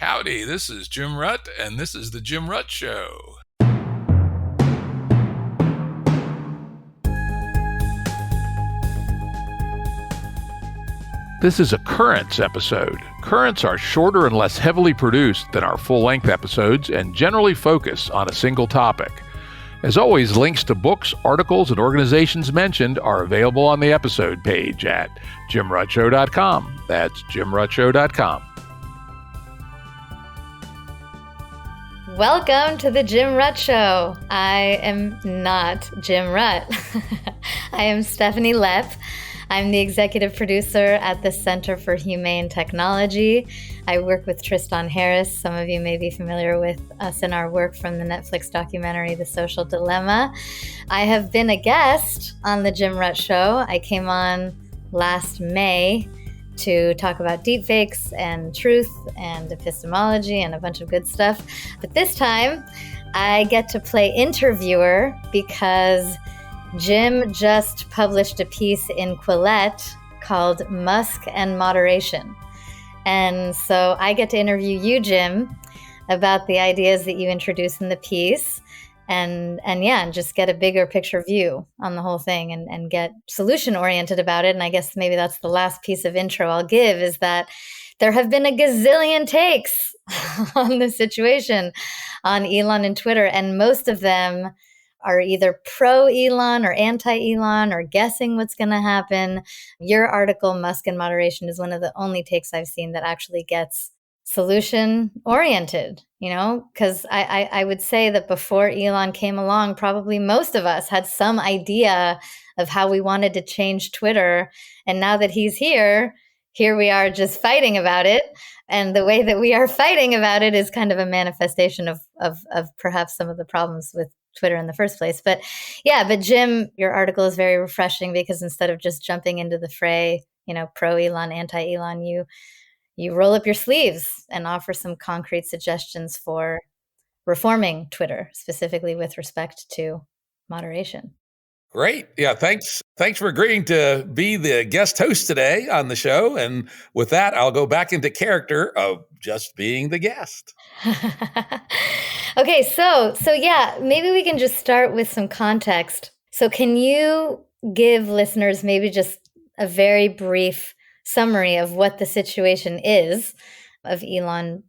Howdy, this is Jim Rutt, and this is The Jim Rutt Show. This is a Currents episode. Currents are shorter and less heavily produced than our full-length episodes and generally focus on a single topic. As always, links to books, articles, and organizations mentioned are available on the episode page at jimruttshow.com. That's jimruttshow.com. Welcome to the Jim Rutt Show. I am not Jim Rutt. I am Stephanie Lepp. I'm the executive producer at the Center for Humane Technology. I work with Tristan Harris. Some of you may be familiar with us in our work from the Netflix documentary, The Social Dilemma. I have been a guest on the Jim Rutt Show. I came on last May to talk about deepfakes and truth and epistemology and a bunch of good stuff. But this time, I get to play interviewer because Jim just published a piece in Quillette called Musk and Moderation. And so I get to interview you, Jim, about the ideas that you introduced in the piece and just get a bigger picture view on the whole thing and get solution oriented about it. And I guess maybe that's the last piece of intro I'll give is that there have been a gazillion takes on the situation on Elon and Twitter, and most of them are either pro-Elon or anti-Elon or guessing what's going to happen. Your article, Musk and Moderation, is one of the only takes I've seen that actually gets solution-oriented, because I would say that before Elon came along, probably most of us had some idea of how we wanted to change Twitter. And now that he's here we are just fighting about it. And the way that we are fighting about it is kind of a manifestation of perhaps some of the problems with Twitter in the first place. But Jim, your article is very refreshing because instead of just jumping into the fray, pro-Elon, anti-Elon, you roll up your sleeves and offer some concrete suggestions for reforming Twitter, specifically with respect to moderation. Great. Yeah, thanks for agreeing to be the guest host today on the show. And with that, I'll go back into character of just being the guest. Okay, so maybe we can just start with some context. So can you give listeners maybe just a very brief summary of what the situation is of Elon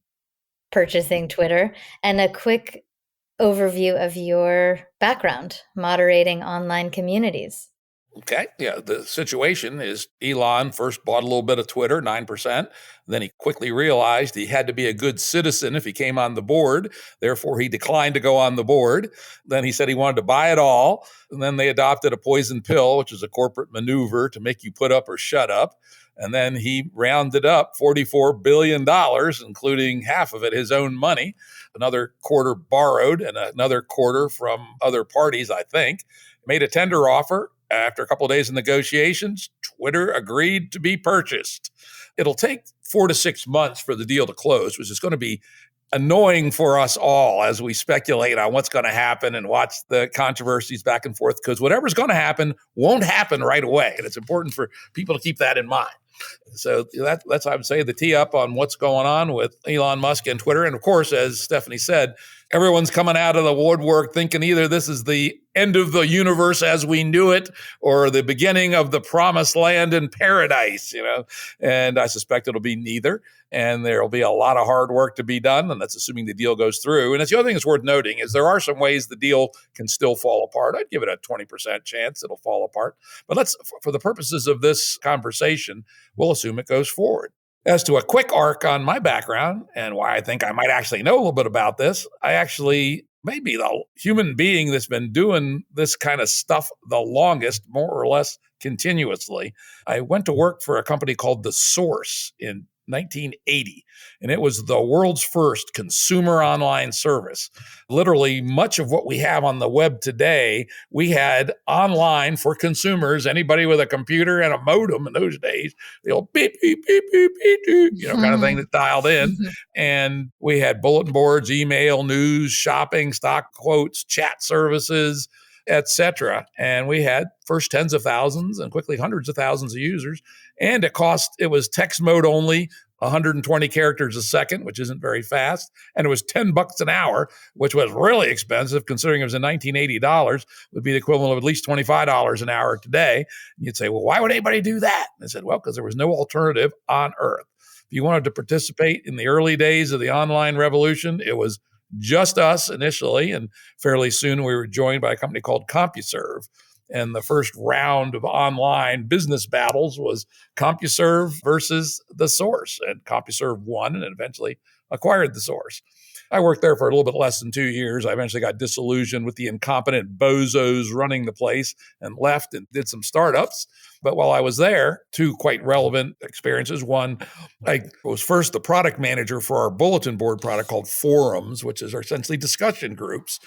purchasing Twitter and a quick overview of your background moderating online communities? Okay. Yeah. The situation is Elon first bought a little bit of Twitter, 9%. Then he quickly realized he had to be a good citizen if he came on the board. Therefore, he declined to go on the board. Then he said he wanted to buy it all. And then they adopted a poison pill, which is a corporate maneuver to make you put up or shut up. And then he rounded up $44 billion, including half of it his own money, another quarter borrowed and another quarter from other parties, I think, made a tender offer. After a couple of days of negotiations, Twitter agreed to be purchased. It'll take 4 to 6 months for the deal to close, which is going to be annoying for us all as we speculate on what's going to happen and watch the controversies back and forth, because whatever's going to happen won't happen right away. And it's important for people to keep that in mind. So that's, I would say, the tee up on what's going on with Elon Musk and Twitter. And of course, as Stephanie said, everyone's coming out of the woodwork thinking either this is the end of the universe as we knew it or the beginning of the promised land and paradise, and I suspect it'll be neither. And there'll be a lot of hard work to be done. And that's assuming the deal goes through. And it's the other thing that's worth noting is there are some ways the deal can still fall apart. I'd give it a 20% chance it'll fall apart. But let's, for the purposes of this conversation, we'll assume it goes forward. As to a quick arc on my background and why I think I might actually know a little bit about this, I actually may be the human being that's been doing this kind of stuff the longest, more or less continuously. I went to work for a company called The Source in 1980, and it was the world's first consumer online service. Literally, much of what we have on the web today, we had online for consumers, anybody with a computer and a modem in those days, the old beep, beep, beep, beep, beep, beep, kind of thing that dialed in. And we had bulletin boards, email, news, shopping, stock quotes, chat services, etc. And we had first tens of thousands and quickly hundreds of thousands of users. And it was text mode only, 120 characters a second, which isn't very fast. And it was $10 an hour, which was really expensive considering it was in 1980 dollars, would be the equivalent of at least $25 an hour today. And you'd say, well, why would anybody do that? And I said, well, because there was no alternative on earth. If you wanted to participate in the early days of the online revolution, it was just us initially. And fairly soon we were joined by a company called CompuServe. And the first round of online business battles was CompuServe versus the source. And CompuServe won and eventually acquired the source. I worked there for a little bit less than 2 years. I eventually got disillusioned with the incompetent bozos running the place and left and did some startups. But while I was there, two quite relevant experiences. One, I was first the product manager for our bulletin board product called Forums, which is essentially discussion groups,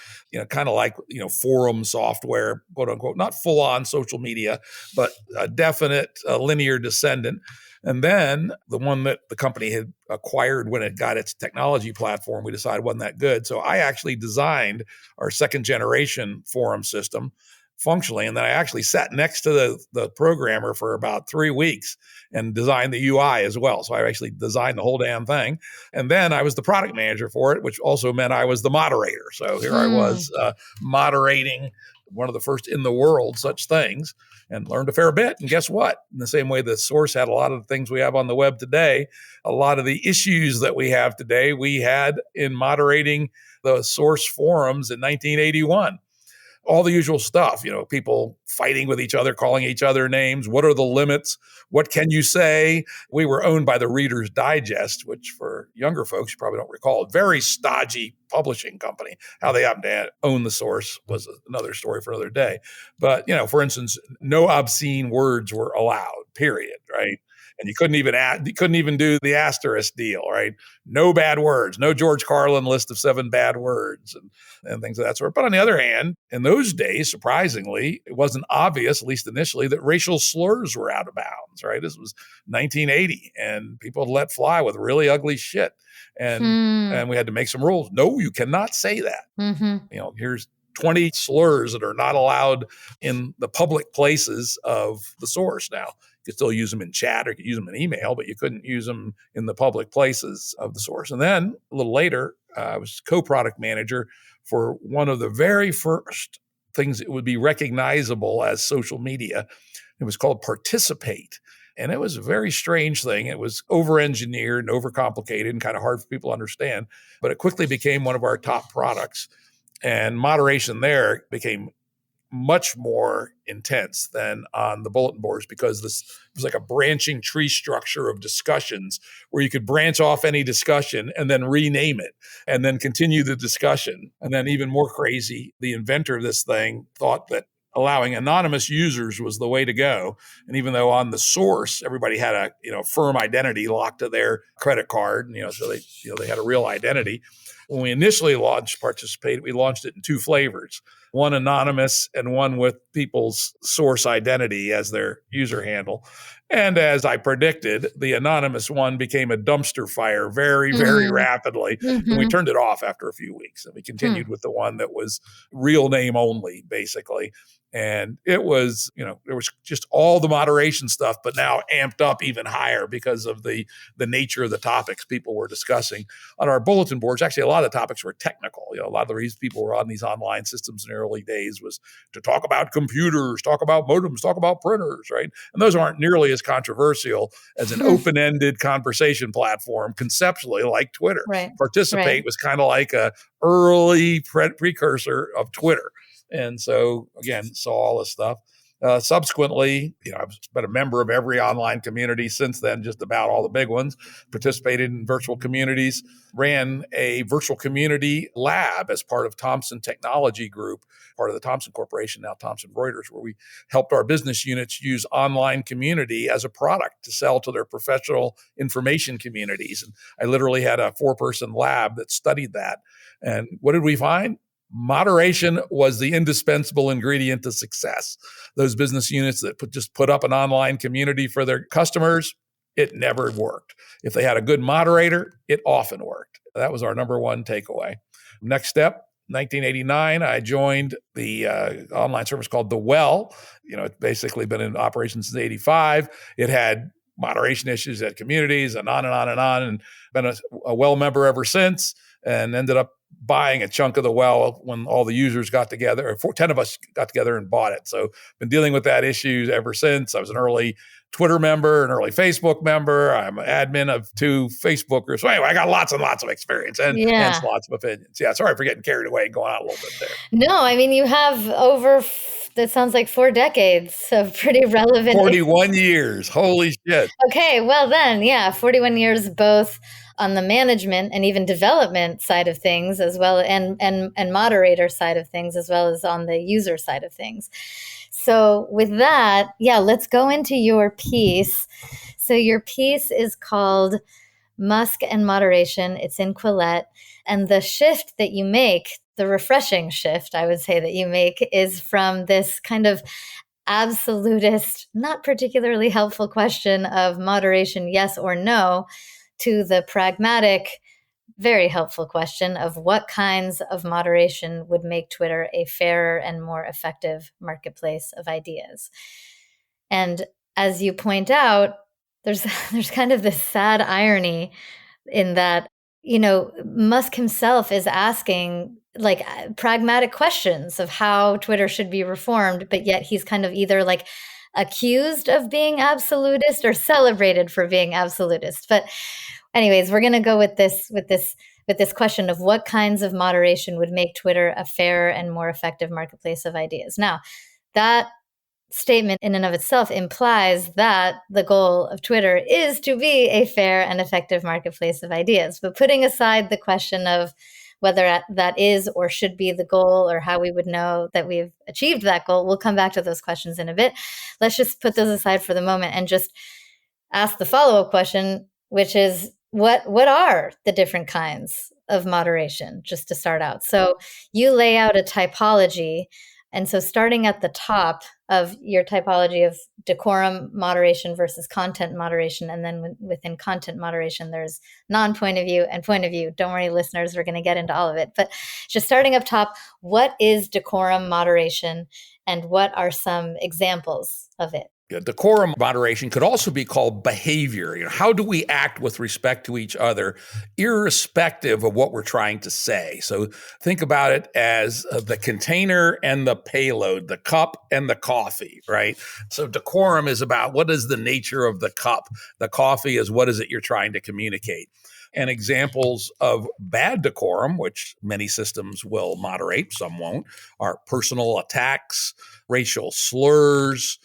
kind of like, forum software, quote unquote, not full on social media, but a definite linear descendant. And then the one that the company had acquired when it got its technology platform, we decided wasn't that good. So I actually designed our second generation forum system functionally. And then I actually sat next to the programmer for about 3 weeks and designed the UI as well. So I actually designed the whole damn thing. And then I was the product manager for it, which also meant I was the moderator. So here I was moderating one of the first in the world such things, and learned a fair bit. And guess what? In the same way the source had a lot of the things we have on the web today, a lot of the issues that we have today, we had in moderating the source forums in 1981. All the usual stuff, people fighting with each other, calling each other names. What are the limits? What can you say? We were owned by the Reader's Digest, which for younger folks, you probably don't recall, a very stodgy publishing company. How they happened to own the source was another story for another day. But, for instance, no obscene words were allowed, period, right? And you couldn't even do the asterisk deal, right? No bad words, no George Carlin list of 7 bad words and things of that sort. But on the other hand, in those days, surprisingly, it wasn't obvious, at least initially, that racial slurs were out of bounds, right? This was 1980 and people had let fly with really ugly shit. And we had to make some rules. No, you cannot say that. Mm-hmm. Here's 20 slurs that are not allowed in the public places of the source. Now, you could still use them in chat or you could use them in email, but you couldn't use them in the public places of the source. And then a little later, I was co-product manager for one of the very first things that would be recognizable as social media. It was called Participate. And it was a very strange thing. It was over-engineered and overcomplicated and kind of hard for people to understand, but it quickly became one of our top products. And moderation there became much more intense than on the bulletin boards because this was like a branching tree structure of discussions where you could branch off any discussion and then rename it and then continue the discussion. And then even more crazy, the inventor of this thing thought that allowing anonymous users was the way to go. And even though on the source, everybody had a firm identity locked to their credit card, so they had a real identity. When we initially launched Participate, we launched it in 2 flavors, one anonymous and one with people's source identity as their user handle. And as I predicted, the anonymous one became a dumpster fire very, very rapidly. Mm-hmm. And we turned it off after a few weeks. And we continued with the one that was real name only, basically. And it was, there was just all the moderation stuff, but now amped up even higher because of the nature of the topics people were discussing. On our bulletin boards, actually, a lot of the topics were technical. A lot of the reasons people were on these online systems in the early days was to talk about computers, talk about modems, talk about printers, right? And those aren't nearly as controversial as an open-ended conversation platform conceptually like Twitter. Right. Participate was kind of like a early precursor of Twitter. And so, again, saw all this stuff. Subsequently, I've been a member of every online community since then, just about all the big ones, participated in virtual communities, ran a virtual community lab as part of Thomson Technology Group, part of the Thomson Corporation, now Thomson Reuters, where we helped our business units use online community as a product to sell to their professional information communities. And I literally had a 4-person lab that studied that. And what did we find? Moderation was the indispensable ingredient to success. Those business units that just put up an online community for their customers, it never worked. If they had a good moderator, it often worked. That was our number one takeaway. Next step, 1989, I joined the online service called The Well. It's basically been in operation since 85. It had moderation issues at communities and on and on and on, and been a well member ever since, and ended up buying a chunk of the well when all the users got together, or 10 of us got together and bought it. So been dealing with that issue ever since. I was an early Twitter member, an early Facebook member. I'm an admin of 2 Facebookers. So anyway, I got lots and lots of experience and hence lots of opinions. Yeah, sorry for getting carried away and going out a little bit there. No, I mean, you have over, that sounds like 4 decades of pretty relevant. 41 years. Holy shit. Okay, well then, yeah, 41 years both on the management and even development side of things, as well, and moderator side of things, as well as on the user side of things. So with that, yeah, let's go into your piece. So your piece is called Musk and Moderation. It's in Quillette. And the shift that you make, the refreshing shift, I would say, that you make, is from this kind of absolutist, not particularly helpful question of moderation, yes or no, to the pragmatic, very helpful question of what kinds of moderation would make Twitter a fairer and more effective marketplace of ideas. And as you point out, there's kind of this sad irony in that, Musk himself is asking like pragmatic questions of how Twitter should be reformed, but yet he's kind of either like accused of being absolutist or celebrated for being absolutist. But anyways, we're going to go with this question of what kinds of moderation would make Twitter a fairer and more effective marketplace of ideas. Now, that statement in and of itself implies that the goal of Twitter is to be a fair and effective marketplace of ideas. But putting aside the question of whether that is or should be the goal, or how we would know that we've achieved that goal, we'll come back to those questions in a bit. Let's just put those aside for the moment and just ask the follow-up question, which is, what are the different kinds of moderation, just to start out? So you lay out a typology. And so starting at the top of your typology of decorum moderation versus content moderation, and then within content moderation, there's non-point of view and point of view. Don't worry, listeners, we're going to get into all of it. But just starting up top, what is decorum moderation and what are some examples of it? Decorum moderation could also be called behavior. How do we act with respect to each other, irrespective of what we're trying to say? So think about it as the container and the payload, the cup and the coffee, right? So decorum is about what is the nature of the cup. The coffee is what is it you're trying to communicate. And examples of bad decorum, which many systems will moderate, some won't, are personal attacks, racial slurs,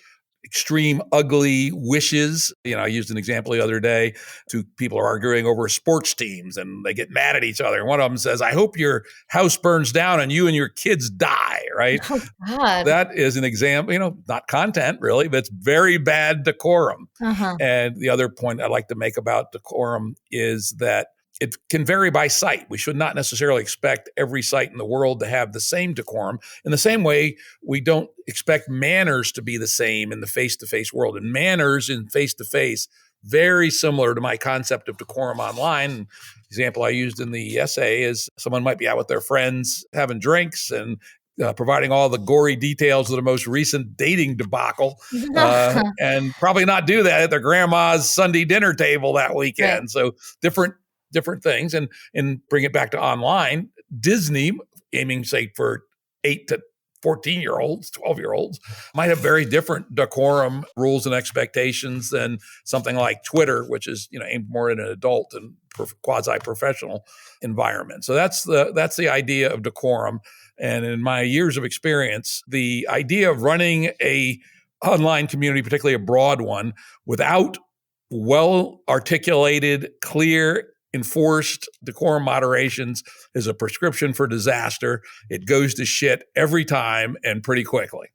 extreme ugly wishes. I used an example the other day. 2 people are arguing over sports teams and they get mad at each other. And one of them says, "I hope your house burns down and you and your kids die," right? Oh, God. That is an example, not content really, but it's very bad decorum. Uh-huh. And the other point I like to make about decorum is that it can vary by site. We should not necessarily expect every site in the world to have the same decorum. In the same way, we don't expect manners to be the same in the face-to-face world. And manners in face-to-face, very similar to my concept of decorum online. The example I used in the essay is someone might be out with their friends having drinks and providing all the gory details of the most recent dating debacle, and probably not do that at their grandma's Sunday dinner table that weekend. Right. So different things, and bring it back to online. Disney, aiming, say, for 8 to 14-year-olds, 12-year-olds, might have very different decorum rules and expectations than something like Twitter, which is aimed more at an adult and quasi-professional environment. So that's the idea of decorum. And in my years of experience, the idea of running a online community, particularly a broad one, without well-articulated, clear, enforced decorum moderations is a prescription for disaster. It goes to shit every time and pretty quickly.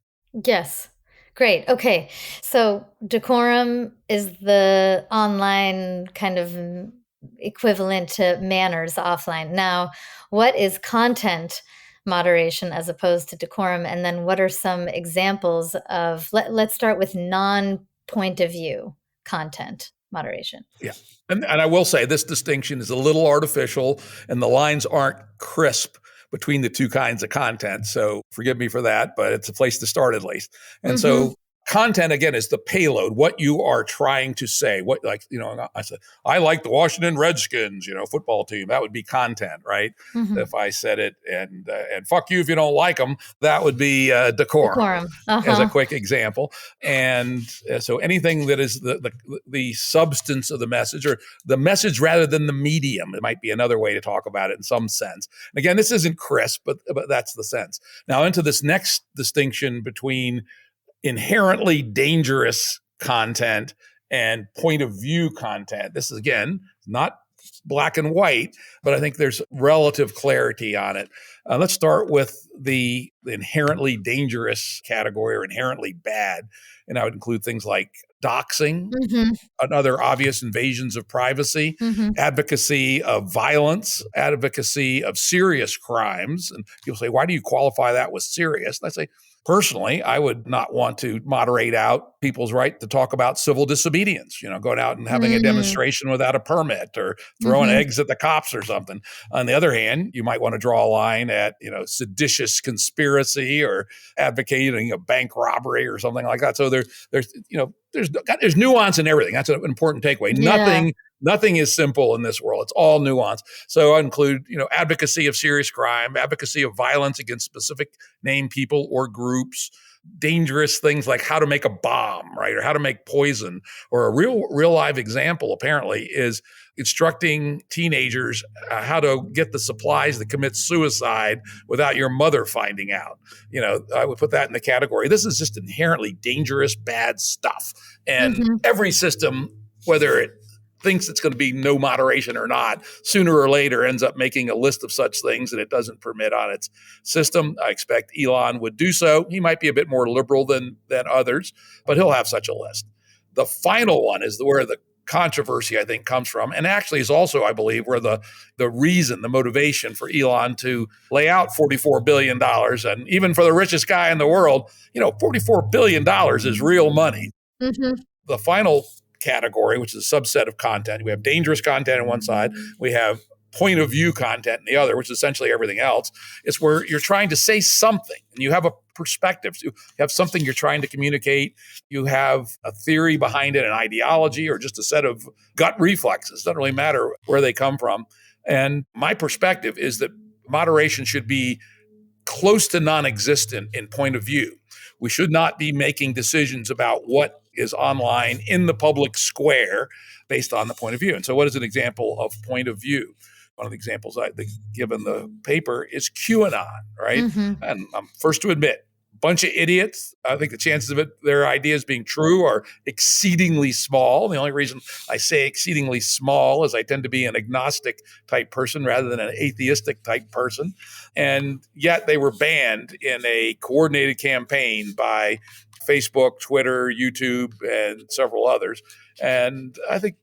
Yes. Great. Okay. So decorum is the online kind of equivalent to manners offline. Now, what is content moderation as opposed to decorum? And then what are some examples of, let's start with non-point of view content moderation. Yeah. And I will say this distinction is a little artificial and the lines aren't crisp between the 2 kinds of content. So forgive me for that, but it's a place to start at least. And so Content, again, is the payload, what you are trying to say. What, like, I said, I like the Washington Redskins, football team. That would be content, right? Mm-hmm. If I said it, and fuck you if you don't like them, that would be decorum. Decorum. As a quick example. And so anything that is the substance of the message, or the message rather than the medium, it might be another way to talk about it in some sense. And again, this isn't crisp, but that's the sense. Now into this next distinction between inherently dangerous content and point of view content. This is, again, not black and white, but I think there's relative clarity on it. Let's start with the inherently dangerous category, or inherently bad. And I would include things like doxing, Mm-hmm. and other obvious invasions of privacy, Mm-hmm. advocacy of violence, advocacy of serious crimes. And people say, why do you qualify that with serious? And I say, personally, I would not want to moderate out people's right to talk about civil disobedience, going out and having a demonstration without a permit, or throwing eggs at the cops or something. On the other hand, you might want to draw a line at, seditious conspiracy, or advocating a bank robbery or something like that. So there's nuance in everything. That's an important takeaway. Yeah. Nothing is simple in this world. It's all nuance. So I include, advocacy of serious crime, advocacy of violence against specific named people or groups, dangerous things like how to make a bomb, right? Or how to make poison. Or a real live example, apparently, is instructing teenagers how to get the supplies to commit suicide without your mother finding out. I would put that in the category. This is just inherently dangerous, bad stuff. And every system, whether it thinks it's going to be no moderation or not, sooner or later ends up making a list of such things that it doesn't permit on its system. I expect Elon would do so. He might be a bit more liberal than others, but he'll have such a list. The final one is where the controversy, I think, comes from, and actually is also, I believe, where the reason, the motivation for Elon to lay out $44 billion, and even for the richest guy in the world, $44 billion is real money. The final category, which is a subset of content. We have dangerous content on one side. We have point of view content in the other, which is essentially everything else. It's where you're trying to say something and you have a perspective. You have something you're trying to communicate. You have a theory behind it, an ideology, or just a set of gut reflexes. It doesn't really matter where they come from. And my perspective is that moderation should be close to non-existent in point of view. We should not be making decisions about what is online in the public square based on the point of view. And so what is an example of point of view? One of the examples I give in the paper is QAnon, right? And I'm first to admit, bunch of idiots. I think the chances of their ideas being true are exceedingly small. The only reason I say exceedingly small is I tend to be an agnostic type person rather than an atheistic type person. And yet they were banned in a coordinated campaign by Facebook, Twitter, YouTube, and several others. And I think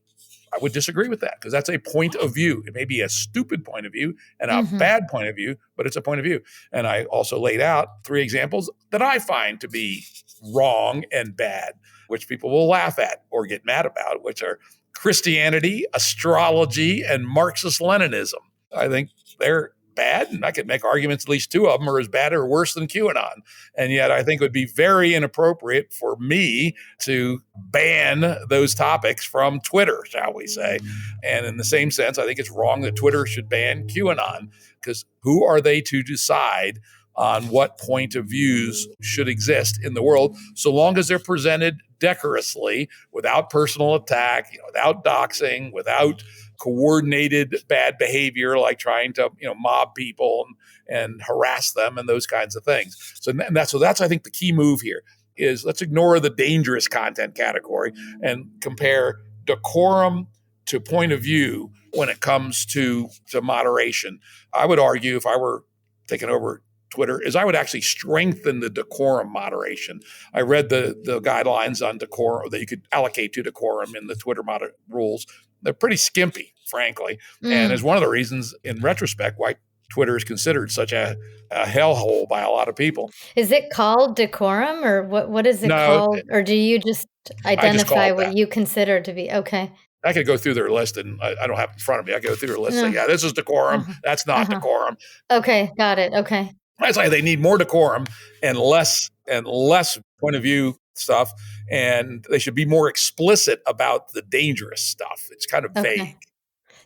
I would disagree with that, because that's a point of view. It may be a stupid point of view and a bad point of view, but it's a point of view. And I also laid out 3 examples that I find to be wrong and bad, which people will laugh at or get mad about, which are Christianity, astrology, and Marxist-Leninism. I think they're bad, and I could make arguments at least 2 of them are as bad or worse than QAnon. And yet I think it would be very inappropriate for me to ban those topics from Twitter, shall we say. And in the same sense, I think it's wrong that Twitter should ban QAnon, because who are they to decide on what point of views should exist in the world, so long as they're presented decorously, without personal attack, without doxing, without coordinated bad behavior like trying to mob people and harass them and those kinds of things. So that's I think the key move here is, let's ignore the dangerous content category and compare decorum to point of view when it comes to moderation. I would argue, if I were taking over Twitter, is I would actually strengthen the decorum moderation. I read the guidelines on decorum that you could allocate to decorum in the Twitter rules. They're pretty skimpy, frankly. And is one of the reasons, in retrospect, why Twitter is considered such a hellhole by a lot of people. Is it called decorum, or what is it called? Or do you just identify what you consider to be? Okay. I could go through their list, and I don't have it in front of me. I go through their list and say, yeah, this is decorum. That's not decorum. Okay, got it. Okay. That's why they need more decorum and less point of view stuff, and they should be more explicit about the dangerous stuff. It's kind of vague.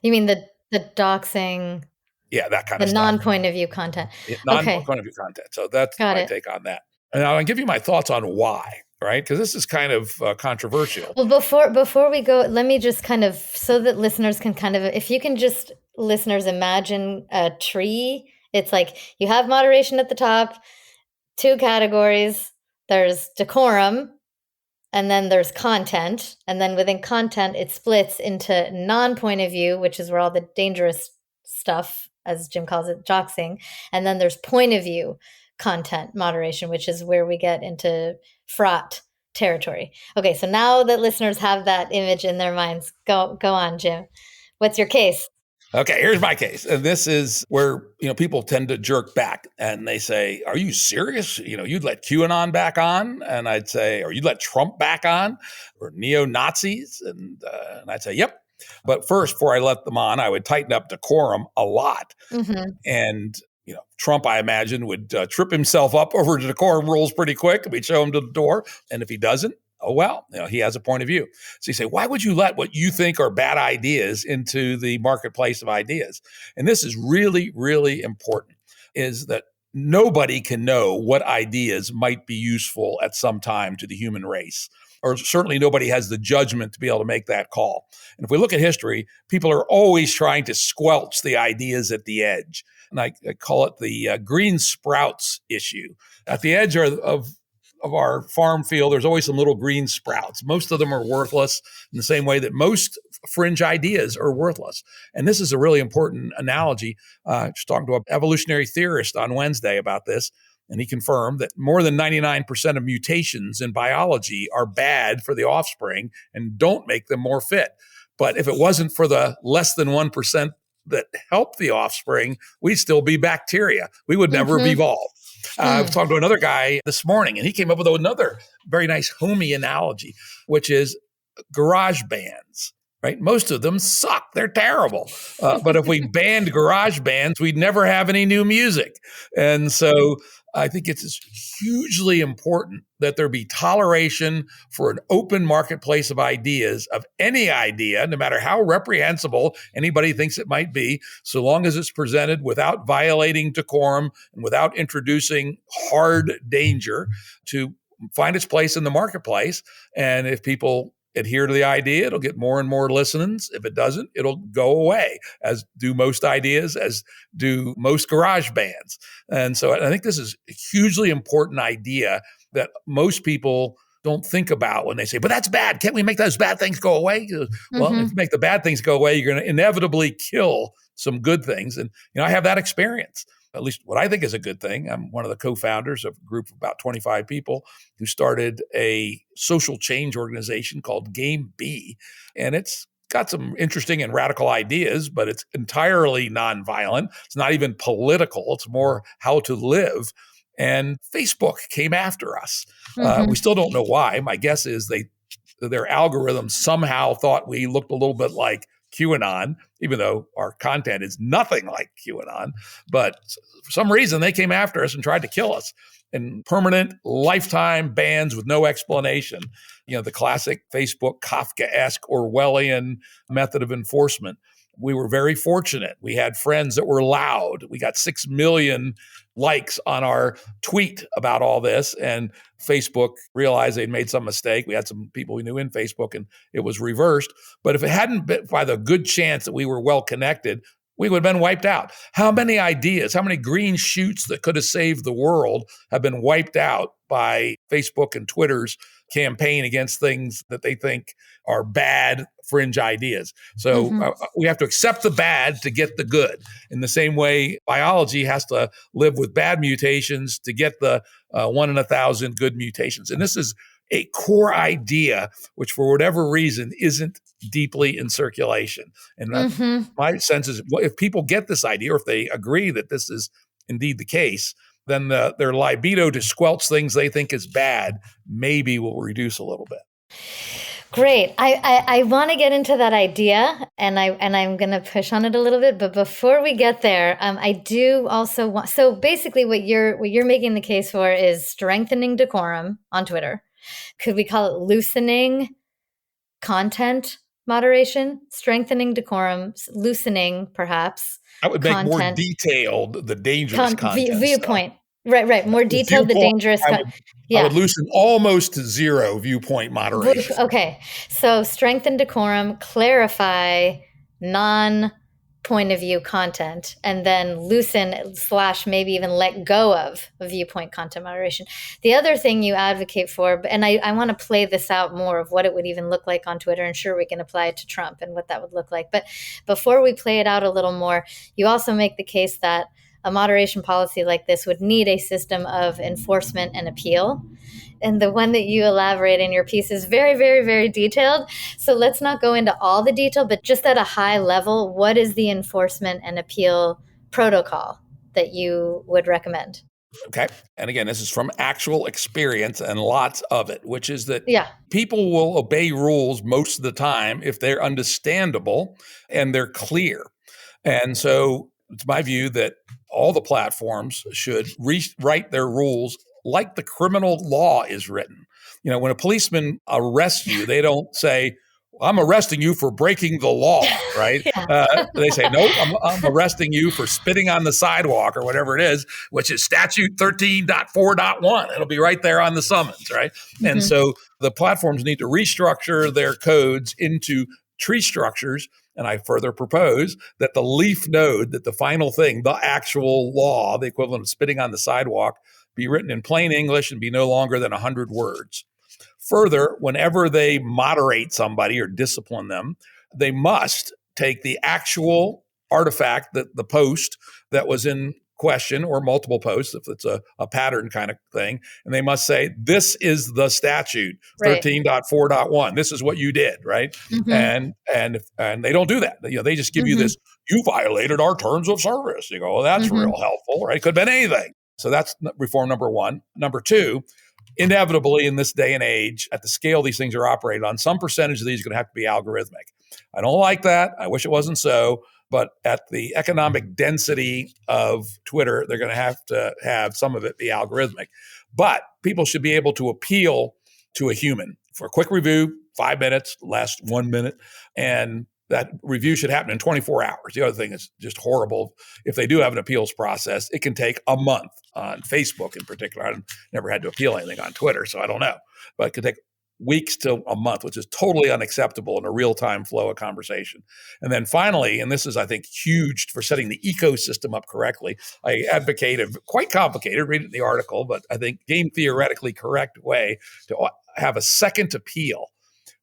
You mean the doxing? Yeah, that kind The of stuff. non-point of view content. Non-point of view content. So that's Got my it. take on that. And I'll give you my thoughts on why, right? Because this is kind of controversial. Well, before we go, let me just kind of, so that listeners can kind of, if you can just, listeners, imagine a tree. It's like you have moderation at the top, 2 categories. There's decorum, and then there's content. And then within content, it splits into non-point of view, which is where all the dangerous stuff, as Jim calls it, doxing. And then there's point of view content moderation, which is where we get into fraught territory. Okay, so now that listeners have that image in their minds, go on, Jim. What's your case? Okay, here's my case. And this is where, people tend to jerk back and they say, are you serious? You'd let QAnon back on? And I'd say, or you'd let Trump back on? Or neo-Nazis? And I'd say, yep. But first, before I let them on, I would tighten up decorum a lot. Mm-hmm. And Trump, I imagine, would trip himself up over the decorum rules pretty quick. We'd show him to the door. And if he doesn't, oh, well, he has a point of view. So you say, why would you let what you think are bad ideas into the marketplace of ideas? And this is really, really important, is that nobody can know what ideas might be useful at some time to the human race. Or certainly nobody has the judgment to be able to make that call. And if we look at history, people are always trying to squelch the ideas at the edge. And I call it the green sprouts issue. At the edge of our farm field, there's always some little green sprouts. Most of them are worthless in the same way that most fringe ideas are worthless. And this is a really important analogy. Just talking to an evolutionary theorist on Wednesday about this, and he confirmed that more than 99% of mutations in biology are bad for the offspring and don't make them more fit. But if it wasn't for the less than 1% that help the offspring, we'd still be bacteria. We would never have evolved. I was talking to another guy this morning, and he came up with another very nice homey analogy, which is garage bands, right? Most of them suck. They're terrible. But if we banned garage bands, we'd never have any new music. And so I think it's hugely important that there be toleration for an open marketplace of ideas, of any idea, no matter how reprehensible anybody thinks it might be, so long as it's presented without violating decorum and without introducing hard danger, to find its place in the marketplace. And if people adhere to the idea, it'll get more and more listens. If it doesn't, it'll go away, as do most ideas, as do most garage bands. And so I think this is a hugely important idea that most people don't think about when they say, but that's bad. Can't we make those bad things go away? Well, if you make the bad things go away, you're going to inevitably kill some good things. And, I have that experience. At least what I think is a good thing. I'm one of the co-founders of a group of about 25 people who started a social change organization called Game B. And it's got some interesting and radical ideas, but it's entirely nonviolent. It's not even political. It's more how to live. And Facebook came after us. We still don't know why. My guess is their algorithms somehow thought we looked a little bit like QAnon, even though our content is nothing like QAnon. But for some reason, they came after us and tried to kill us. And permanent, lifetime bans with no explanation. The classic Facebook Kafkaesque Orwellian method of enforcement. We were very fortunate. We had friends that were loud. We got 6 million likes on our tweet about all this, and Facebook realized they'd made some mistake. We had some people we knew in Facebook, and it was reversed. But if it hadn't been by the good chance that we were well connected, we would have been wiped out. How many ideas, how many green shoots that could have saved the world have been wiped out by Facebook and Twitter's campaign against things that they think are bad fringe ideas? So we have to accept the bad to get the good. In the same way, biology has to live with bad mutations to get the 1 in 1,000 good mutations. And this is a core idea, which for whatever reason isn't deeply in circulation. And my sense is, if people get this idea, or if they agree that this is indeed the case, then their libido to squelch things they think is bad maybe will reduce a little bit. Great. I want to get into that idea, and I'm going to push on it a little bit. But before we get there, I do also want. So basically, what you're making the case for is strengthening decorum on Twitter. Could we call it loosening content moderation, strengthening decorum, loosening perhaps I would make more content detailed the dangerous content stuff. viewpoint. Right. More The detailed, the viewpoint, dangerous. I would Yeah. loosen almost to zero viewpoint moderation. Okay. So strengthen decorum, clarify non point of view content, and then loosen / maybe even let go of viewpoint content moderation. The other thing you advocate for, and I want to play this out more of what it would even look like on Twitter, and sure, we can apply it to Trump and what that would look like. But before we play it out a little more, you also make the case that a moderation policy like this would need a system of enforcement and appeal. And the one that you elaborate in your piece is very, very, very detailed. So let's not go into all the detail, but just at a high level, what is the enforcement and appeal protocol that you would recommend? Okay. And again, this is from actual experience and lots of it, which is that Yeah. people will obey rules most of the time if they're understandable and they're clear. And so it's my view that all the platforms should rewrite their rules like the criminal law is written. When a policeman arrests you, they don't say, I'm arresting you for breaking the law, right? Yeah. They say, no, I'm arresting you for spitting on the sidewalk or whatever it is, which is statute 13.4.1. It'll be right there on the summons, right? Mm-hmm. And so the platforms need to restructure their codes into tree structures. And I further propose that the leaf node, that the final thing, the actual law, the equivalent of spitting on the sidewalk, be written in plain English and be no longer than 100 words. Further, whenever they moderate somebody or discipline them, they must take the actual artifact, that the post that was in question, or multiple posts, if it's a pattern kind of thing, and they must say, this is the statute, Right. 13.4.1. This is what you did, right? Mm-hmm. And they don't do that. They just give you this, you violated our terms of service. You go, well, that's real helpful, right? Could have been anything. So that's reform number one. Number two, inevitably in this day and age, at the scale these things are operated on, some percentage of these are going to have to be algorithmic. I don't like that. I wish it wasn't so. But at the economic density of Twitter, they're going to have some of it be algorithmic. But people should be able to appeal to a human for a quick review, 5 minutes, last 1 minute. And that review should happen in 24 hours. The other thing is just horrible. If they do have an appeals process, it can take a month on Facebook in particular. I've never had to appeal anything on Twitter, so I don't know. But it could take weeks to a month, which is totally unacceptable in a real-time flow of conversation. And then finally, and this is, I think, huge for setting the ecosystem up correctly, I advocate a quite complicated, read it in the article, but I think game theoretically correct way to have a second appeal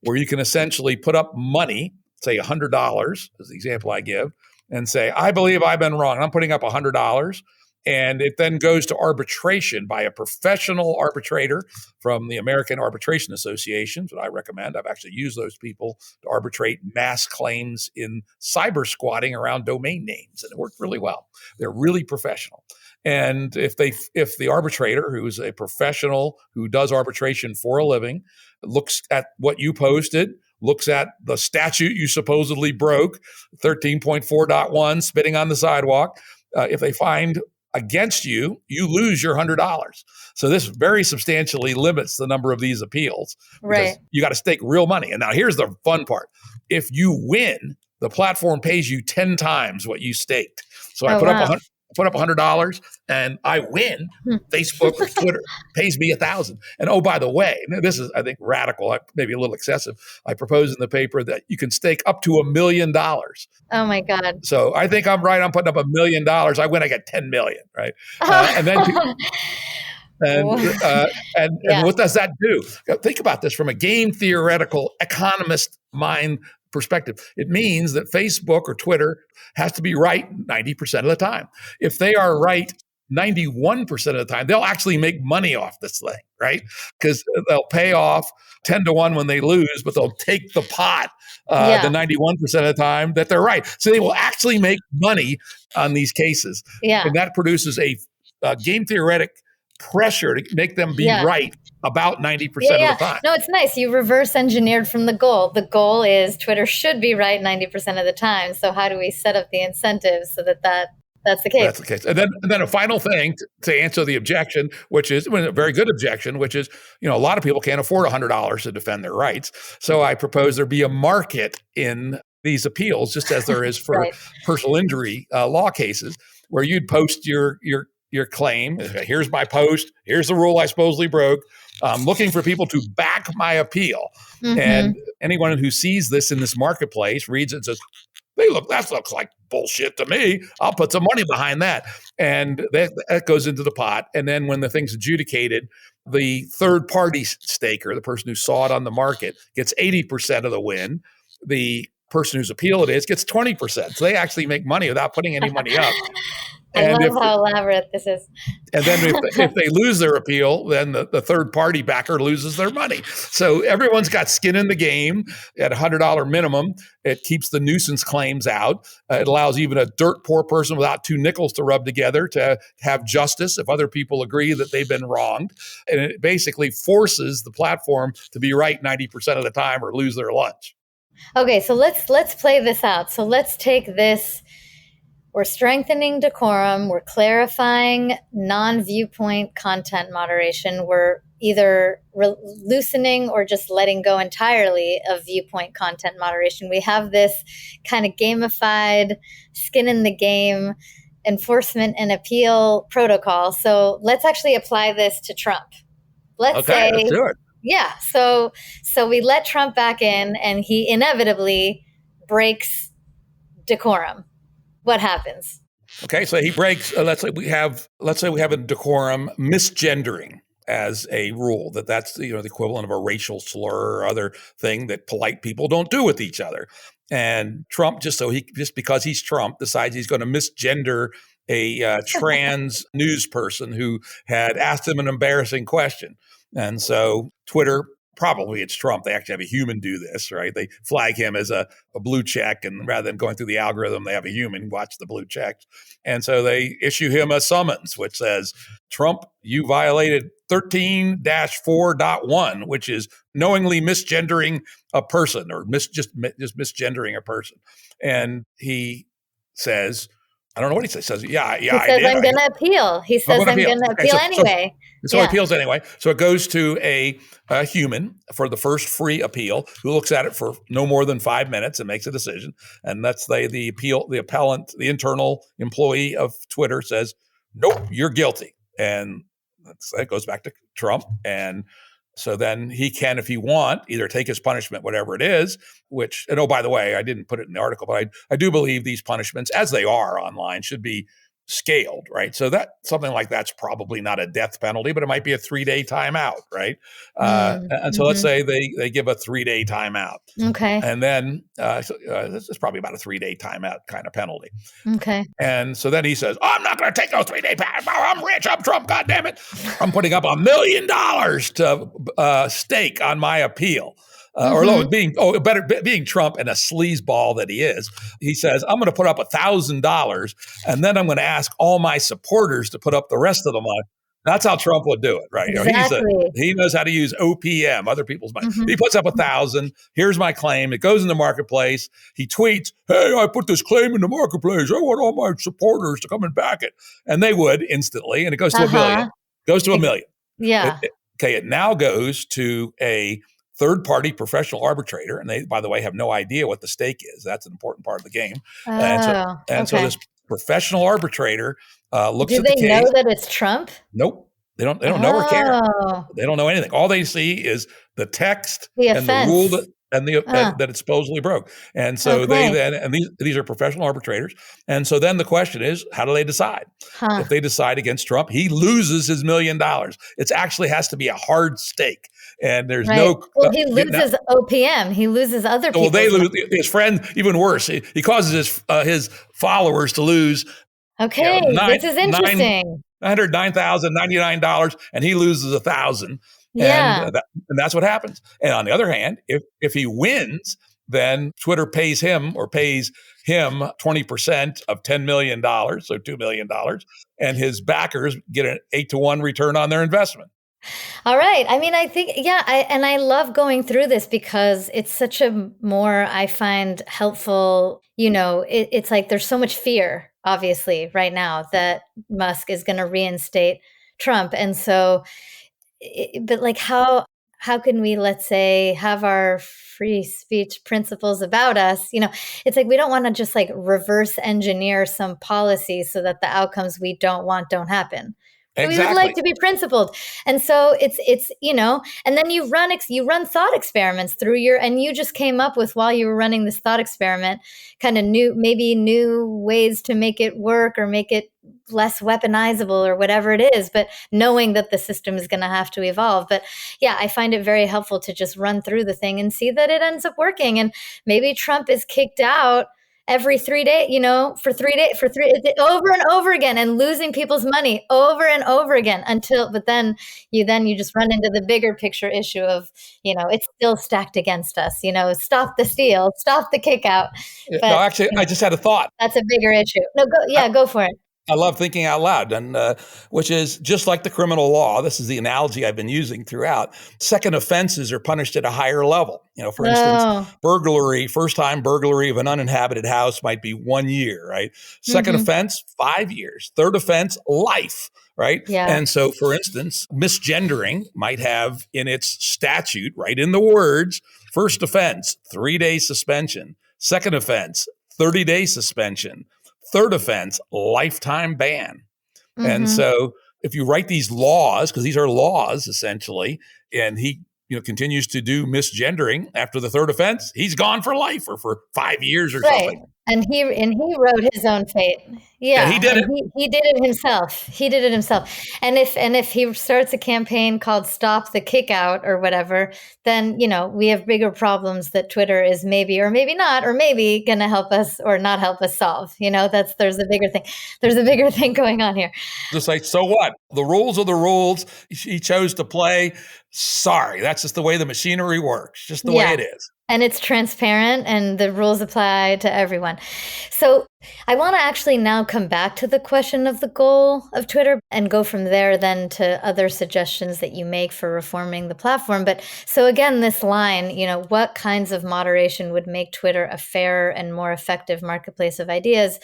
where you can essentially put up money, say $100 is the example I give, and say, I believe I've been wrong. I'm putting up $100. And it then goes to arbitration by a professional arbitrator from the American Arbitration Association, that I recommend. I've actually used those people to arbitrate mass claims in cyber squatting around domain names, and it worked really well. They're really professional. And if the arbitrator, who is a professional who does arbitration for a living, looks at what you posted, looks at the statute you supposedly broke, 13.4.1, spitting on the sidewalk, if they find against you, you lose your $100. So this very substantially limits the number of these appeals. Right. You got to stake real money. And now here's the fun part. If you win, the platform pays you 10 times what you staked. So I put up $100 and I win. Facebook or Twitter pays me $1,000. And oh, by the way, this is, I think, radical, maybe a little excessive. I propose in the paper that you can stake up to $1 million. Oh my God. So I think I'm right. I'm putting up $1 million. I win, I get 10 million, right? And then and what does that do? Think about this from a game theoretical economist mind perspective. It means that Facebook or Twitter has to be right 90% of the time. If they are right 91% of the time, they'll actually make money off this thing, right? Because they'll pay off 10 to 1 when they lose, but they'll take the pot the 91% of the time that they're right. So they will actually make money on these cases. Yeah. And that produces a game theoretic pressure to make them be right about 90% of the time. No, it's nice. You reverse engineered from the goal. The goal is Twitter should be right 90% of the time. So how do we set up the incentives so that that's the case. That's the case. And then a final thing to answer the objection, which is a very good objection, which is, a lot of people can't afford $100 to defend their rights. So I propose there be a market in these appeals, just as there is for Right. personal injury law cases, where you'd post your claim. Here's my post. Here's the rule I supposedly broke. I'm looking for people to back my appeal. Mhm. And anyone who sees this in this marketplace reads it and says, that looks like bullshit to me. I'll put some money behind that. And that goes into the pot. And then when the thing's adjudicated, the third party staker, the person who saw it on the market, gets 80% of the win. The person whose appeal it is gets 20%. So they actually make money without putting any money up. I And love how elaborate this is. And then if they lose their appeal, then the third party backer loses their money. So everyone's got skin in the game at $100 minimum. It keeps the nuisance claims out. It allows even a dirt poor person without two nickels to rub together to have justice if other people agree that they've been wronged. And it basically forces the platform to be right 90% of the time or lose their lunch. Okay, so let's play this out. So let's take this. We're strengthening decorum. We're clarifying non-viewpoint content moderation. We're either loosening or just letting go entirely of viewpoint content moderation. We have this kind of gamified, skin in the game enforcement and appeal protocol. So let's actually apply this to Trump. Let's do it. Yeah. So we let Trump back in, and he inevitably breaks decorum. What happens? Okay, so he breaks. Let's say we have a decorum misgendering as a rule. That's the equivalent of a racial slur or other thing that polite people don't do with each other. And Trump, just because he's Trump, decides he's going to misgender a trans news person who had asked him an embarrassing question. And so Twitter, probably it's Trump, they actually have a human do this, right? They flag him as a blue check, and rather than going through the algorithm, they have a human watch the blue checks. And so they issue him a summons, which says, Trump, you violated 13-4.1, which is knowingly misgendering a person or just misgendering a person. And he says, I don't know what he says. He says, yeah, he says, I'm going to appeal. He says, I'm going to appeal anyway. So he appeals anyway. So it goes to a human for the first free appeal who looks at it for no more than 5 minutes and makes a decision. And that's the appellant, the internal employee of Twitter says, nope, you're guilty. And that goes back to Trump. And so then he can, if he want, either take his punishment, whatever it is, and oh, by the way, I didn't put it in the article, but I do believe these punishments, as they are online, should be scaled, right? So that something like that's probably not a death penalty, but it might be a 3-day timeout, right? And so let's say they give a 3-day timeout. Okay. And then this is probably about a 3-day timeout kind of penalty. Okay. And so then he says, I'm not going to take those 3-day timeout. I'm rich. I'm Trump. God damn it. I'm putting up $1 million to stake on my appeal. Being Trump and a sleazeball that he is, he says, I'm going to put up $1,000 and then I'm going to ask all my supporters to put up the rest of the money. That's how Trump would do it, right? Exactly. He knows how to use OPM, other people's money. He puts up 1,000. Here's my claim. It goes in the marketplace. He tweets, hey, I put this claim in the marketplace. I want all my supporters to come and back it. And they would instantly. And it goes to $1 million. Goes to $1 million. Yeah. It now goes to a third-party professional arbitrator, and they, by the way, have no idea what the stake is. That's an important part of the game. So this professional arbitrator looks at the case. Do they know that it's Trump? Nope. They don't know or care. They don't know anything. All they see is the text and the rule that it supposedly broke. And so these are professional arbitrators. And so then the question is, how do they decide? If they decide against Trump, he loses his $1 million. It actually has to be a hard stake. And there's no. Well, he loses OPM. He loses other people. Well, they lose his friend. Even worse, he causes his followers to lose. Okay, this is interesting. $109,099, and he loses $1,000. Yeah, and that's what happens. And on the other hand, if he wins, then Twitter pays him 20% of $10 million, so $2 million, and his backers get an 8-to-1 return on their investment. All right. I mean, I think, yeah, I love going through this because it's such a more, I find helpful, it's like there's so much fear, obviously, right now that Musk is going to reinstate Trump. And so, but like how can we, let's say, have our free speech principles about us? It's like we don't want to just like reverse engineer some policy so that the outcomes we don't want don't happen. We would like Exactly. to be principled. And so it's and then you run thought experiments through and you just came up with, while you were running this thought experiment, kind of new ways to make it work or make it less weaponizable or whatever it is, but knowing that the system is going to have to evolve. But yeah, I find it very helpful to just run through the thing and see that it ends up working. And maybe Trump is kicked out every 3 days, for 3 days, over and over again, and losing people's money over and over again but then you just run into the bigger picture issue of, it's still stacked against us, stop the steal, stop the kick out. No, But actually, I just had a thought. that's a bigger issue. No, go for it. I love thinking out loud, and which is just like the criminal law. This is the analogy I've been using throughout. Second offenses are punished at a higher level. For instance, Oh, burglary, first-time burglary of an uninhabited house might be 1 year, right? Second mm-hmm. offense, 5 years. Third offense, life, right? Yeah. And so, for instance, misgendering might have in its statute, right in the words, first offense, 3-day suspension. Second offense, 30-day suspension. Third offense, lifetime ban. And Mm-hmm. so if you write these laws, because these are laws essentially, and he continues to do misgendering after the third offense, he's gone for life or for 5 years or Right. something. And he wrote his own fate. And he Yeah, did and it. he did it himself. He did it himself. And if he starts a campaign called Stop the Kickout or whatever, then, we have bigger problems that Twitter is maybe or maybe not or maybe going to help us or not help us solve. There's a bigger thing. There's a bigger thing going on here. Just like, so what? The rules are the rules. He chose to play. Sorry, that's just the way the machinery works, just the way Yeah. it is. And it's transparent and the rules apply to everyone. So I want to actually now come back to the question of the goal of Twitter and go from there then to other suggestions that you make for reforming the platform. But so again, this line, what kinds of moderation would make Twitter a fairer and more effective marketplace of ideas,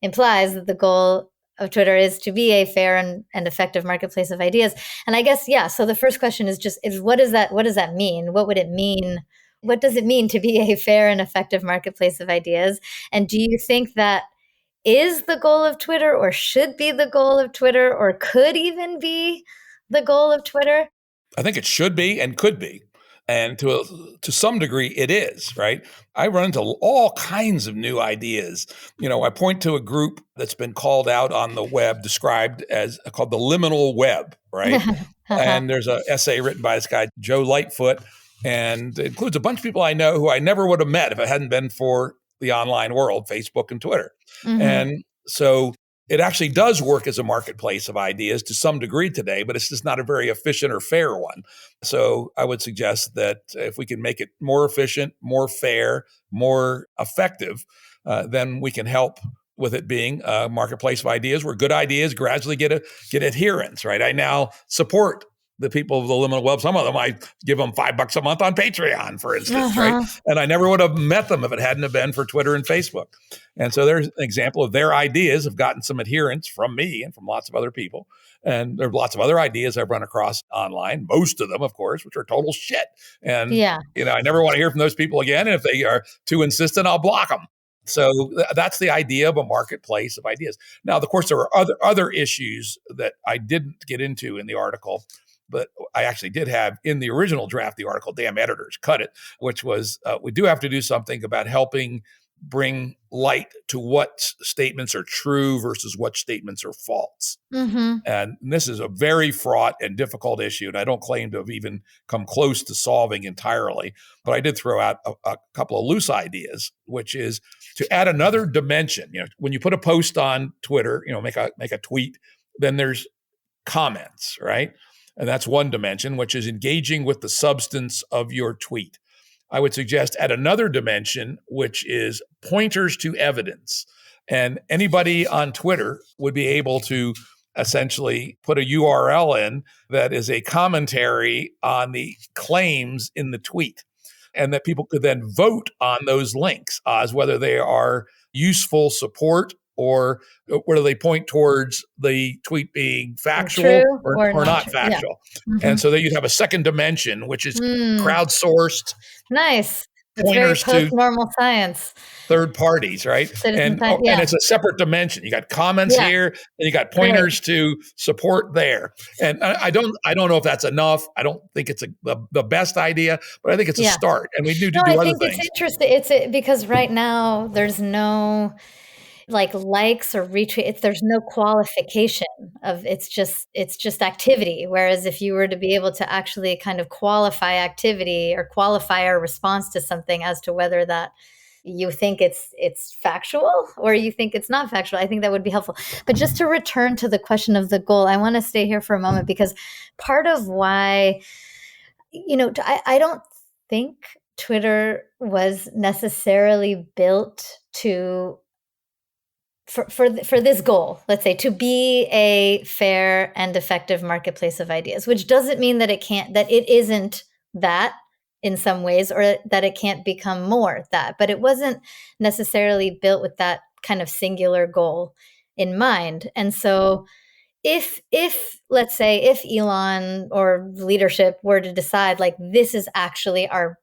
implies that the goal of Twitter is to be a fair and effective marketplace of ideas. And I guess, yeah, so the first question is what does that mean? What would it mean? What does it mean to be a fair and effective marketplace of ideas? And do you think that is the goal of Twitter or should be the goal of Twitter or could even be the goal of Twitter? I think it should be and could be. And to some degree, it is, right? I run into all kinds of new ideas. I point to a group that's been called out on the web, described as called the liminal web, right? And there's an essay written by this guy, Joe Lightfoot, and it includes a bunch of people I know who I never would have met if it hadn't been for the online world, Facebook and Twitter. Mm-hmm. And so it actually does work as a marketplace of ideas to some degree today, but it's just not a very efficient or fair one. So I would suggest that if we can make it more efficient, more fair, more effective, then we can help with it being a marketplace of ideas where good ideas gradually get adherence, right? I now support the people of the liminal web. Some of them, I give them $5 a month on Patreon, for instance, right? And I never would have met them if it hadn't have been for Twitter and Facebook. And so there's an example of their ideas have gotten some adherence from me and from lots of other people. And there are lots of other ideas I've run across online, most of them, of course, which are total shit. And, Yeah. I never want to hear from those people again. And if they are too insistent, I'll block them. So that's the idea of a marketplace of ideas. Now, of course, there are other issues that I didn't get into in the article, but I actually did have in the original draft, the article, damn editors, cut it, which was we do have to do something about helping bring light to what statements are true versus what statements are false. Mm-hmm. And this is a very fraught and difficult issue. And I don't claim to have even come close to solving entirely, but I did throw out a couple of loose ideas, which is to add another dimension. When you put a post on Twitter, make a tweet, then there's comments, right? And that's one dimension, which is engaging with the substance of your tweet. I would suggest add another dimension, which is pointers to evidence. And anybody on Twitter would be able to essentially put a URL in that is a commentary on the claims in the tweet, and that people could then vote on those links as whether they are useful support or whether they point towards the tweet being factual True or or not not true? Yeah. factual. And Mhm. so that you'd have a second dimension, which is Mm, crowdsourced nice. It's very pointers to post-normal science, third parties, right? citizen And science. and Yeah. it's a separate dimension. You got comments Yeah. here, and you got Great. pointers to support there. And I don't know if that's enough. I don't think it's the best idea, but I think it's a Yeah. start. And we need to No, I do other think it's things. interesting. Because right now there's no like likes or retweet. There's no qualification of it's just activity. Whereas if you were to be able to actually kind of qualify activity or qualify our response to something as to whether that you think it's factual or you think it's not factual, I think that would be helpful. But just to return to the question of the goal, I want to stay here for a moment because part of why, I don't think Twitter was necessarily built to for this goal, let's say, to be a fair and effective marketplace of ideas, which doesn't mean that it isn't that in some ways, or that it can't become more that, but it wasn't necessarily built with that kind of singular goal in mind. And so if let's say if Elon or leadership were to decide like this is actually our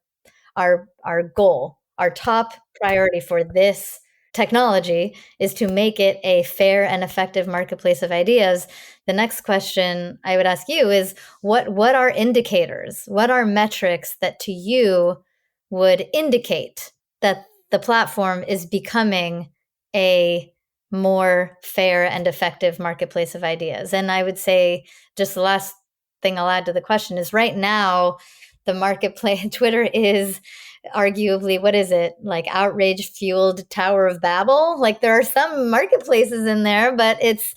goal, our top priority for this technology is to make it a fair and effective marketplace of ideas. The next question I would ask you is what are indicators? What are metrics that to you would indicate that the platform is becoming a more fair and effective marketplace of ideas? And I would say just the last thing I'll add to the question is right now the marketplace Twitter is arguably, what is it, like outrage fueled Tower of Babel? Like there are some marketplaces in there, but it's,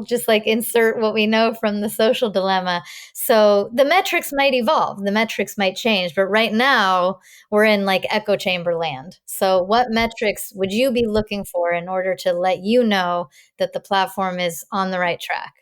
just like insert what we know from the social dilemma. So the metrics might evolve, the metrics might change, but right now we're in like echo chamber land. So what metrics would you be looking for in order to let you know that the platform is on the right track?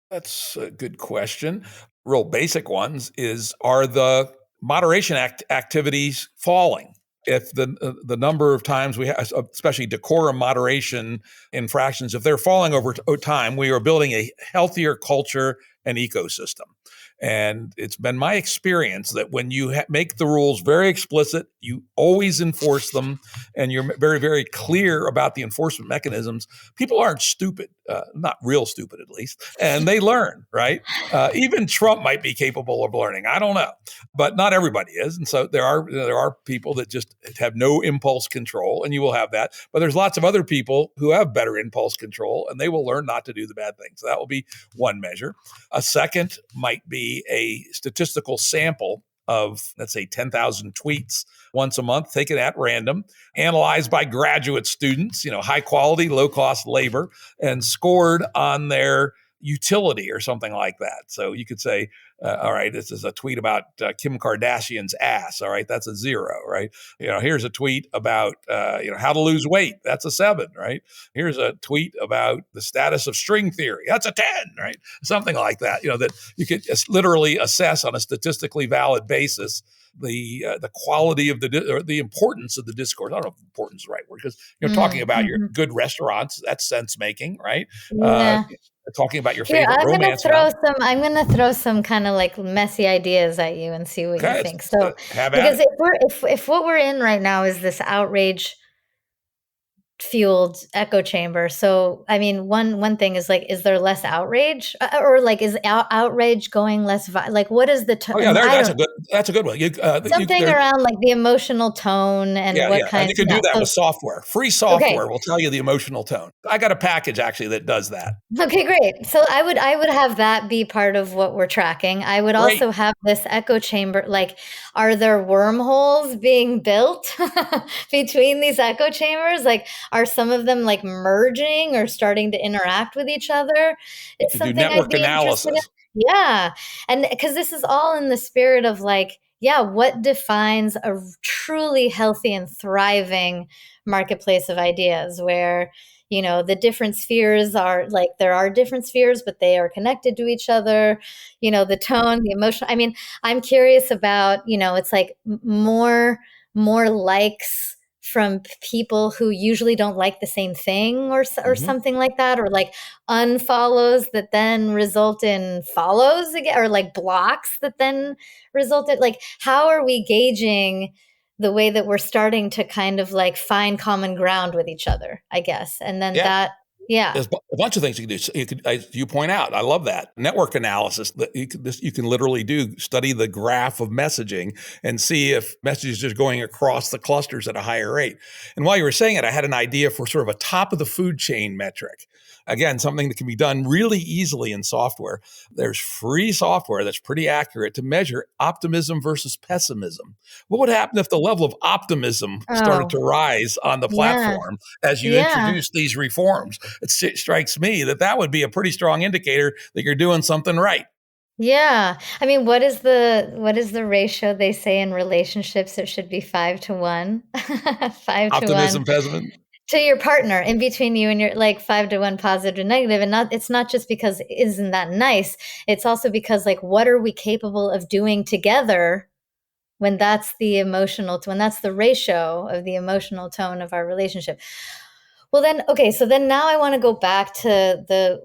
That's a good question. Real basic ones is, are the moderation activities falling? If the number of times we have, especially decorum moderation infractions, if they're falling over time, we are building a healthier culture and ecosystem. And it's been my experience that when you make the rules very explicit, you always enforce them, and you're very, very clear about the enforcement mechanisms, people aren't stupid, not real stupid at least, and they learn, right? Even Trump might be capable of learning. I don't know, but not everybody is. And so there are people that just have no impulse control, and you will have that. But there's lots of other people who have better impulse control, and they will learn not to do the bad things. So that will be one measure. A second might be a statistical sample of, let's say, 10,000 tweets once a month, taken at random, analyzed by graduate students, high quality, low cost labor, and scored on their utility or something like that. So you could say, all right, this is a tweet about Kim Kardashian's ass. All right, that's a 0, right? Here's a tweet about how to lose weight. That's a 7, right? Here's a tweet about the status of string theory. That's a 10, right? Something like that. That you could just literally assess on a statistically valid basis the quality of the importance of the discourse. I don't know if importance is the right word, because talking about your good restaurants, that's sense making, right? Yeah. Talking about your Here, favorite romance novel. I'm gonna throw some kind of like messy ideas at you and see what you Okay, think. So, have at because it. if what we're in right now is this outrage fueled echo chamber. So, I mean, one thing is like, is there less outrage, or like, is outrage going less? Like, what is the Oh yeah, I don't that's a good one. something around like the emotional tone and Yeah, what yeah, and kind? you can Yeah. do that So, with software. Free okay. software will tell you the emotional tone. I got a package actually that does that. Okay, great. So I would have that be part of what we're tracking. I would Great. also have this echo chamber, like, are there wormholes being built between these echo chambers? Like, are some of them like merging or starting to interact with each other? You It's could do something I'd network be interested in. analysis. Yeah. And because this is all in the spirit of like, yeah, what defines a truly healthy and thriving marketplace of ideas where the different spheres are like, there are different spheres, but they are connected to each other. The tone, the emotion. I mean, I'm curious about, it's like more likes from people who usually don't like the same thing, or something like that, or like unfollows that then result in follows again, or like blocks that then result in, like, how are we gauging the way that we're starting to kind of like find common ground with each other, I guess. And then Yeah. yeah. There's a bunch of things you can do. As you point out, I love that network analysis that you can literally do. Study the graph of messaging and see if messages are going across the clusters at a higher rate. And while you were saying it, I had an idea for sort of a top of the food chain metric. Again, something that can be done really easily in software. There's free software that's pretty accurate to measure optimism versus pessimism. What would happen if the level of optimism started to rise on the Yeah. platform as you Yeah. introduce these reforms? It strikes me that would be a pretty strong indicator that you're doing something right. Yeah. I mean, what is the ratio they say in relationships? It should be 5 to 1. 5 to 1 Optimism, pessimism. to your partner, in between you and your, like, 5 to 1 positive and negative. And it's not just because isn't that nice? It's also because, like, what are we capable of doing together when that's the ratio of the emotional tone of our relationship? Well, then, okay, so then now I want to go back to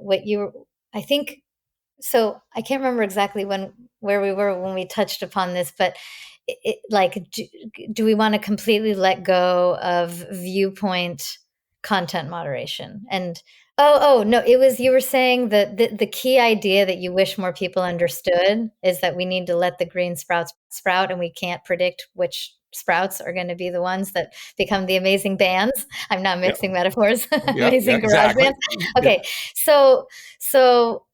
I think, so I can't remember exactly where we were when we touched upon this, but like, do we want to completely let go of viewpoint content moderation? And oh no, it was, you were saying that the key idea that you wish more people understood is that we need to let the green sprouts sprout, and we can't predict which sprouts are going to be the ones that become the amazing bands. I'm not Yep. mixing metaphors. Yep. Yeah, Amazing garage exactly. bands. Okay, so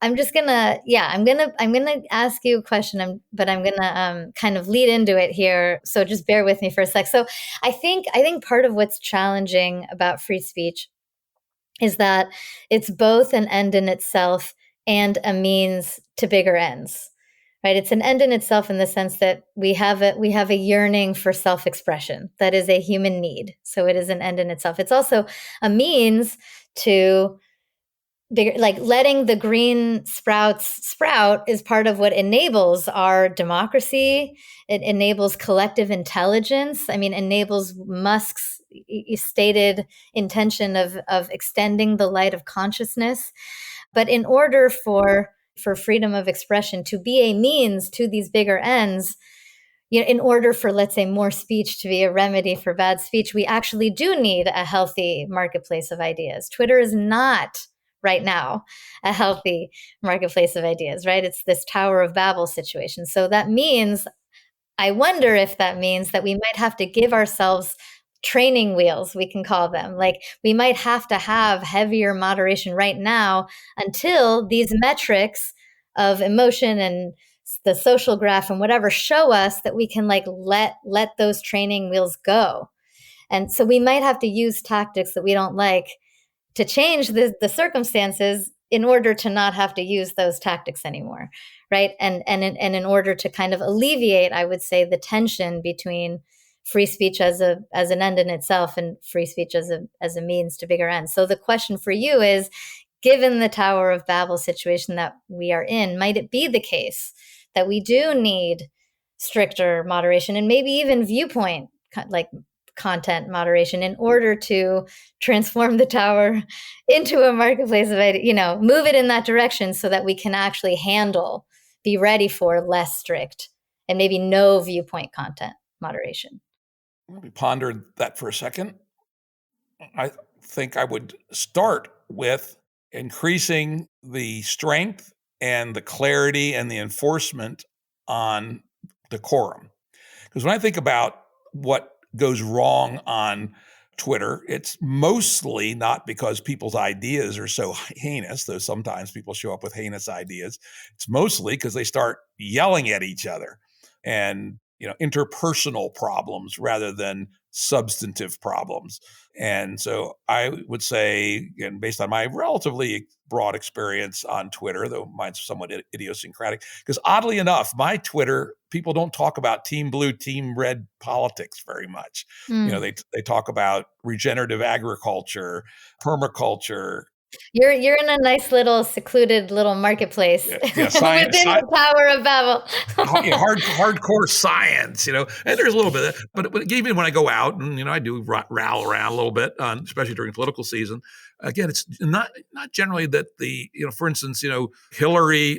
I'm just gonna, yeah, I'm gonna ask you a question, but I'm gonna kind of lead into it here. So just bear with me for a sec. So I think part of what's challenging about free speech is that it's both an end in itself and a means to bigger ends. Right? It's an end in itself in the sense that we have a yearning for self-expression. That is a human need. So it is an end in itself. It's also a means to bigger, like, letting the green sprouts sprout is part of what enables our democracy. It enables collective intelligence. I mean, enables Musk's stated intention of extending the light of consciousness. But in order for freedom of expression to be a means to these bigger ends, in order for, let's say, more speech to be a remedy for bad speech, we actually do need a healthy marketplace of ideas. Twitter is not right now a healthy marketplace of ideas, right? It's this Tower of Babel situation. So that means, I wonder if that means that we might have to give ourselves training wheels, we can call them. Like, we might have to have heavier moderation right now until these metrics of emotion and the social graph and whatever show us that we can, like, let those training wheels go. And so we might have to use tactics that we don't like to change the circumstances in order to not have to use those tactics anymore, right? And in order to kind of alleviate, I would say, the tension between free speech as an end in itself and free speech as a means to bigger ends. So the question for you is, given the Tower of Babel situation that we are in, might it be the case that we do need stricter moderation and maybe even viewpoint, like, content moderation, in order to transform the tower into a marketplace of ideas, move it in that direction so that we can actually be ready for less strict and maybe no viewpoint content moderation? Let me ponder that for a second. I think I would start with increasing the strength and the clarity and the enforcement on decorum. Because when I think about what goes wrong on Twitter, it's mostly not because people's ideas are so heinous, though sometimes people show up with heinous ideas. It's mostly because they start yelling at each other and interpersonal problems rather than substantive problems. And so I would say, again, based on my relatively broad experience on Twitter, though mine's somewhat idiosyncratic, because oddly enough, my Twitter, people don't talk about team blue, team red politics very much. They talk about regenerative agriculture, permaculture. You're in a nice little secluded little marketplace Science, within the Tower of Babel. hardcore science, and there's a little bit of that. But even when I go out and, I do rattle around a little bit, especially during political season, again, it's not generally that for instance, Hillary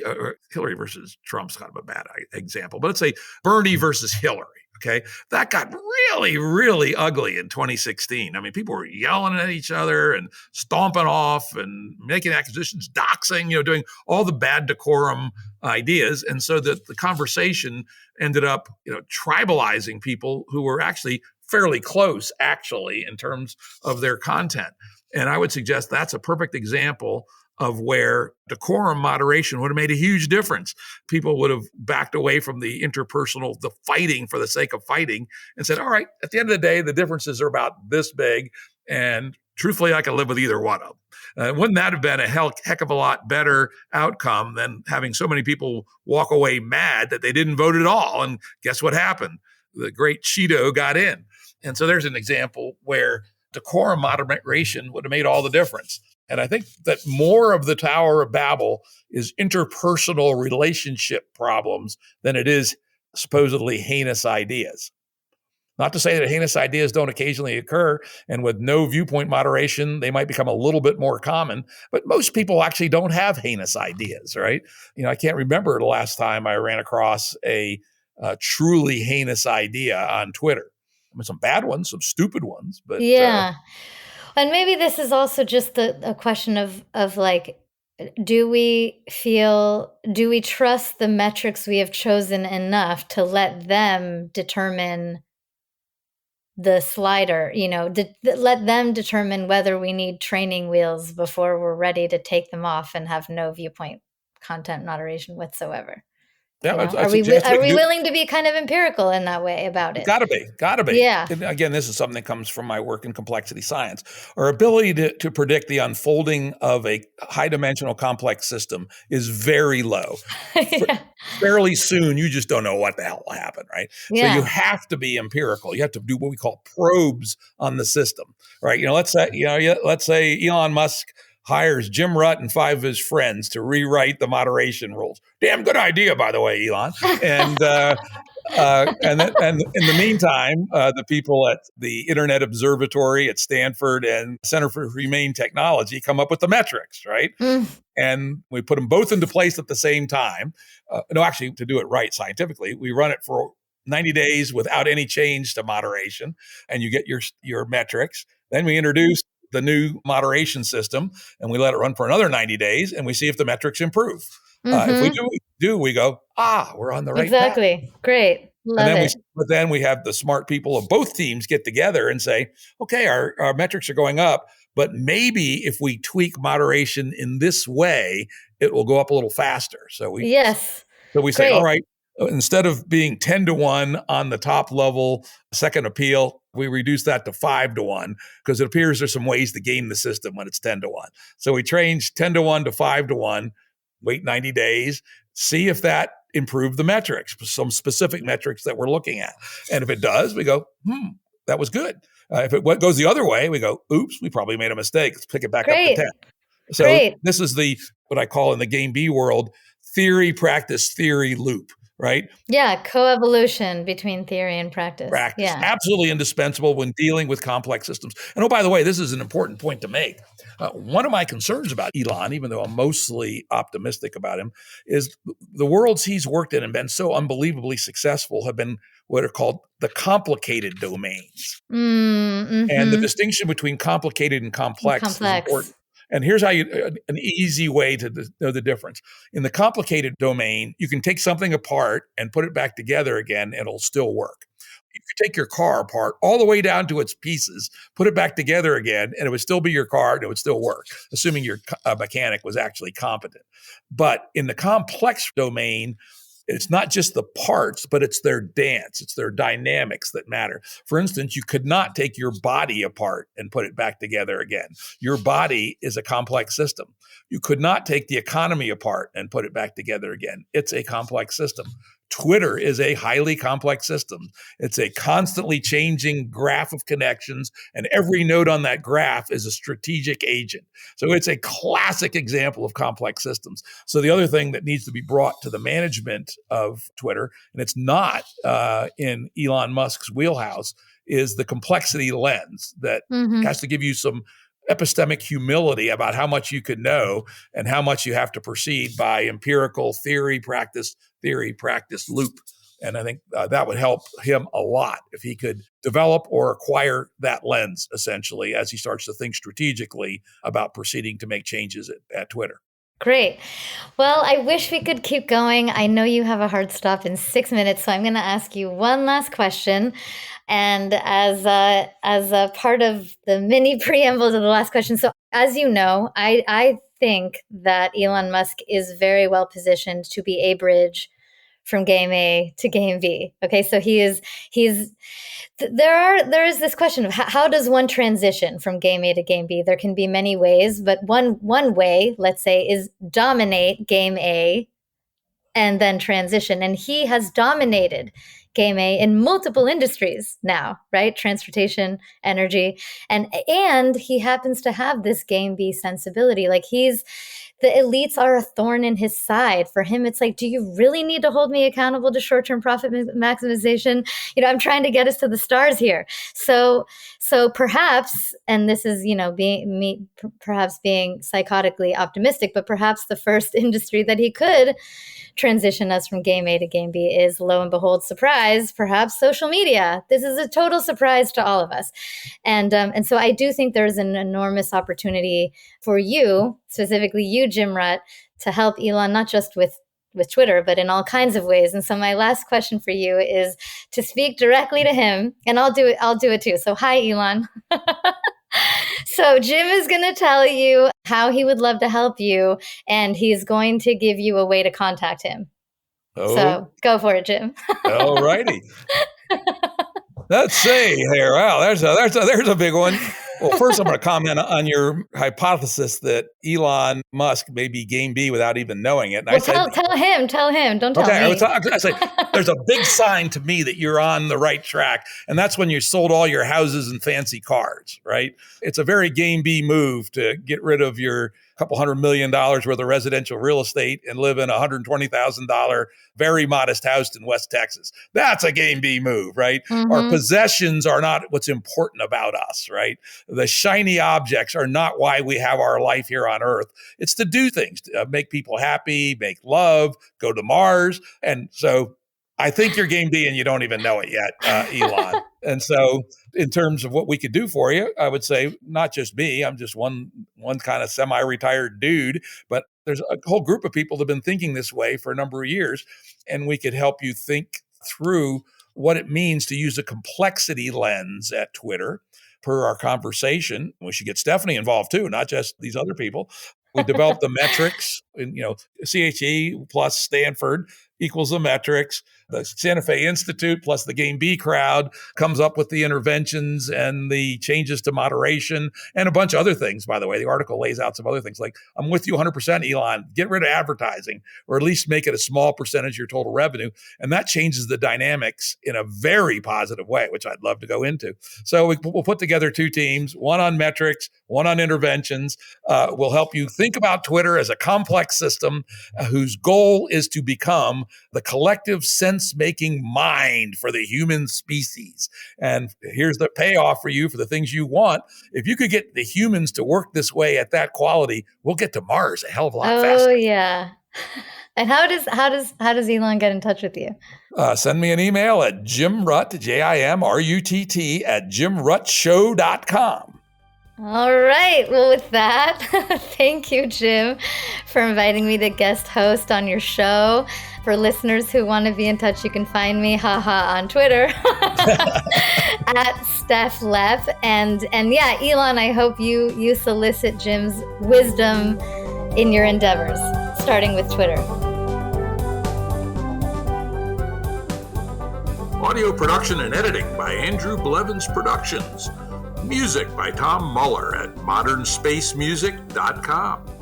versus Trump's kind of a bad example, but let's say Bernie versus Hillary. Okay, that got really, really ugly in 2016. I mean, people were yelling at each other and stomping off and making accusations, doxing, doing all the bad decorum ideas. And so the conversation ended up, tribalizing people who were actually fairly close, in terms of their content. And I would suggest that's a perfect example of where decorum moderation would have made a huge difference. People would have backed away from the interpersonal, the fighting for the sake of fighting, and said, all right, at the end of the day, the differences are about this big, and truthfully, I can live with either one of them. Wouldn't that have been a heck of a lot better outcome than having so many people walk away mad that they didn't vote at all? And guess what happened? The great Cheeto got in. And so there's an example where decorum moderation would have made all the difference. And I think that more of the Tower of Babel is interpersonal relationship problems than it is supposedly heinous ideas. Not to say that heinous ideas don't occasionally occur, and with no viewpoint moderation, they might become a little bit more common, but most people actually don't have heinous ideas, right? I can't remember the last time I ran across a truly heinous idea on Twitter. I mean, some bad ones, some stupid ones, but yeah. And maybe this is also just a question of like, do we trust the metrics we have chosen enough to let them determine the slider, let them determine whether we need training wheels before we're ready to take them off and have no viewpoint content moderation whatsoever. Are we willing to be kind of empirical in that way about it? Gotta be. Yeah. And again, this is something that comes from my work in complexity science. Our ability to predict the unfolding of a high-dimensional complex system is very low. Yeah. Fairly soon, you just don't know what the hell will happen, right? Yeah. So you have to be empirical. You have to do what we call probes on the system, right? Let's say Elon Musk hires Jim Rutt and 5 of his friends to rewrite the moderation rules. Damn good idea, by the way, Elon. And and in the meantime, the people at the Internet Observatory at Stanford and Center for Humane Technology come up with the metrics, right? And we put them both into place at the same time. Actually, to do it right scientifically, we run it for 90 days without any change to moderation, and you get your metrics. Then we introduce the new moderation system, and we let it run for another 90 days, and we see if the metrics improve. If we do, we go, we're on the right path. Exactly. Great. Love it. But then we have the smart people of both teams get together and say, okay, our metrics are going up, but maybe if we tweak moderation in this way, it will go up a little faster. So we say, all right, instead of being 10-1 on the top level second appeal, we reduce that to 5-1 because it appears there's some ways to game the system when it's 10-1. So we change 10-1 to 5-1, wait 90 days, see if that improved the metrics, some specific metrics that we're looking at. And if it does, we go, that was good. If it goes the other way, we go, oops, we probably made a mistake. Let's pick it back up to 10. So this is what I call in the game B world, theory, practice, theory loop. Right? Yeah, coevolution between theory and practice. Yeah. Absolutely indispensable when dealing with complex systems. And by the way, this is an important point to make. One of my concerns about Elon, even though I'm mostly optimistic about him, is the worlds he's worked in and been so unbelievably successful have been what are called the complicated domains. And the distinction between complicated and complex is important. And here's how an easy way to know the difference. In the complicated domain, you can take something apart and put it back together again, and it'll still work. You could take your car apart all the way down to its pieces, put it back together again, and it would still be your car and it would still work, assuming your mechanic was actually competent. But in the complex domain, it's not just the parts, but it's their dance, it's their dynamics that matter. For instance, you could not take your body apart and put it back together again. Your body is a complex system. You could not take the economy apart and put it back together again. It's a complex system. Twitter is a highly complex system. It's a constantly changing graph of connections, and every node on that graph is a strategic agent. So it's a classic example of complex systems. So the other thing that needs to be brought to the management of Twitter, and it's not in Elon Musk's wheelhouse, is the complexity lens that has to give you some epistemic humility about how much you could know and how much you have to proceed by empirical theory, practice loop. And I think that would help him a lot if he could develop or acquire that lens, essentially, as he starts to think strategically about proceeding to make changes at Twitter. Great. Well, I wish we could keep going. I know you have a hard stop in 6 minutes, so I'm going to ask you one last question. And as a part of the mini preamble to the last question, so as you know, I think that Elon Musk is very well positioned to be a bridge from game A to game B. Okay, so there is this question of how does one transition from game A to game B? There can be many ways, but one way, let's say, is dominate game A and then transition. And he has dominated game A in multiple industries now, right? Transportation, energy, and he happens to have this game B sensibility. Like the elites are a thorn in his side. For him, it's like, do you really need to hold me accountable to short-term profit maximization? I'm trying to get us to the stars here. So perhaps, and this is, perhaps being psychotically optimistic, but perhaps the first industry that he could transition us from game A to game B is, lo and behold, surprise, perhaps social media. This is a total surprise to all of us. And so I do think there's an enormous opportunity for you, specifically you, Jim Rutt, to help Elon, not just with Twitter, but in all kinds of ways. And so my last question for you is to speak directly to him, and I'll do it too. So hi, Elon. So Jim is going to tell you how he would love to help you, and he's going to give you a way to contact him. Oh. So go for it, Jim. All righty. Let's see here. Wow, there's a big one. Well, first I'm going to comment on your hypothesis that Elon Musk may be game B without even knowing it. And well, tell him. Don't tell me. I say there's a big sign to me that you're on the right track, and that's when you sold all your houses and fancy cars, right? It's a very game B move to get rid of your couple $100 million worth of residential real estate and live in a $120,000 very modest house in West Texas. That's a game B move, right? Mm-hmm. Our possessions are not what's important about us, right? The shiny objects are not why we have our life here on Earth. It's to do things, to make people happy, make love, go to Mars. And so I think you're game B and you don't even know it yet, Elon. And so in terms of what we could do for you, I would say not just me, I'm just one kind of semi-retired dude, but there's a whole group of people that have been thinking this way for a number of years, and we could help you think through what it means to use a complexity lens at Twitter. Per our conversation, we should get Stephanie involved too, not just these other people. We developed the metrics, and CHE plus Stanford equals the metrics. The Santa Fe Institute plus the Game B crowd comes up with the interventions and the changes to moderation and a bunch of other things, by the way. The article lays out some other things like, I'm with you 100%, Elon. Get rid of advertising, or at least make it a small percentage of your total revenue. And that changes the dynamics in a very positive way, which I'd love to go into. So we'll put together two teams, one on metrics, one on interventions. We'll help you think about Twitter as a complex system whose goal is to become the collective sense-making mind for the human species. And here's the payoff for you for the things you want. If you could get the humans to work this way at that quality, we'll get to Mars a hell of a lot faster. Oh, yeah. And how does Elon get in touch with you? Send me an email at jimrutt, JIMRUTT, at jimruttshow.com. All right. Well, with that, thank you, Jim, for inviting me to guest host on your show. For listeners who want to be in touch, you can find me, on Twitter at Steph Lepp. And yeah, Elon, I hope you solicit Jim's wisdom in your endeavors, starting with Twitter. Audio production and editing by Andrew Blevins Productions. Music by Tom Muller at modernspacemusic.com.